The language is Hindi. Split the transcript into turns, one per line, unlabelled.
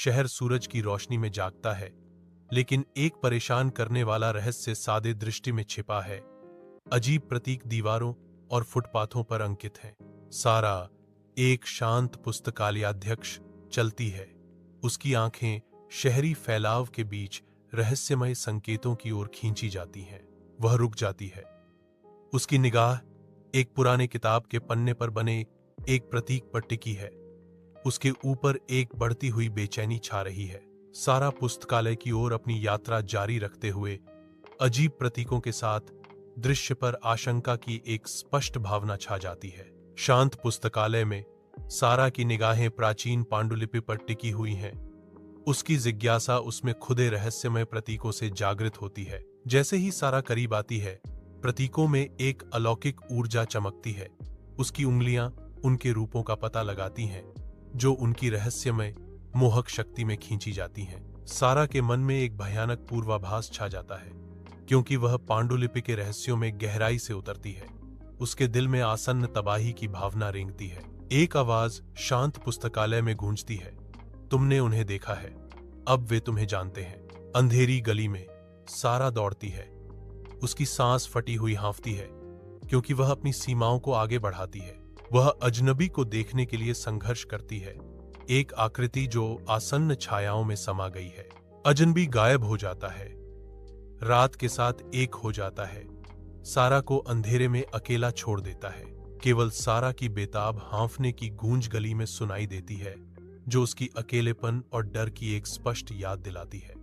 शहर सूरज की रोशनी में जागता है, लेकिन एक परेशान करने वाला रहस्य सादे दृष्टि में छिपा है। अजीब प्रतीक दीवारों और फुटपाथों पर अंकित हैं। सारा एक शांत पुस्तकालयाध्यक्ष चलती है। उसकी आंखें शहरी फैलाव के बीच रहस्यमय संकेतों की ओर खींची जाती हैं। वह रुक जाती है। उसकी निगाह एक पुराने किताब के पन्ने पर बने एक प्रतीक पर टिकी है। उसके ऊपर एक बढ़ती हुई बेचैनी छा रही है। सारा पुस्तकालय की ओर अपनी यात्रा जारी रखते हुए अजीब प्रतीकों के साथ दृश्य पर आशंका की एक स्पष्ट भावना छा जाती है। शांत पुस्तकालय में सारा की निगाहें प्राचीन पांडुलिपि पर टिकी हुई हैं। उसकी जिज्ञासा उसमें खुदे रहस्यमय प्रतीकों से जागृत होती है। जैसे ही सारा करीब आती है, प्रतीकों में एक अलौकिक ऊर्जा चमकती है। उसकी उंगलियां उनके रूपों का पता लगाती हैं, जो उनकी रहस्यमय मोहक शक्ति में खींची जाती हैं। सारा के मन में एक भयानक पूर्वाभास छा जाता है, क्योंकि वह पांडुलिपि के रहस्यों में गहराई से उतरती है। उसके दिल में आसन्न तबाही की भावना रेंगती है। एक आवाज शांत पुस्तकालय में गूंजती है, तुमने उन्हें देखा है, अब वे तुम्हें जानते हैं। अंधेरी गली में सारा दौड़ती है। उसकी सांस फटी हुई हांफती है, क्योंकि वह अपनी सीमाओं को आगे बढ़ाती है। वह अजनबी को देखने के लिए संघर्ष करती है, एक आकृति जो आसन्न छायाओं में समा गई है। अजनबी गायब हो जाता है, रात के साथ एक हो जाता है, सारा को अंधेरे में अकेला छोड़ देता है। केवल सारा की बेताब हांफने की गूंज गली में सुनाई देती है, जो उसकी अकेलेपन और डर की एक स्पष्ट याद दिलाती है।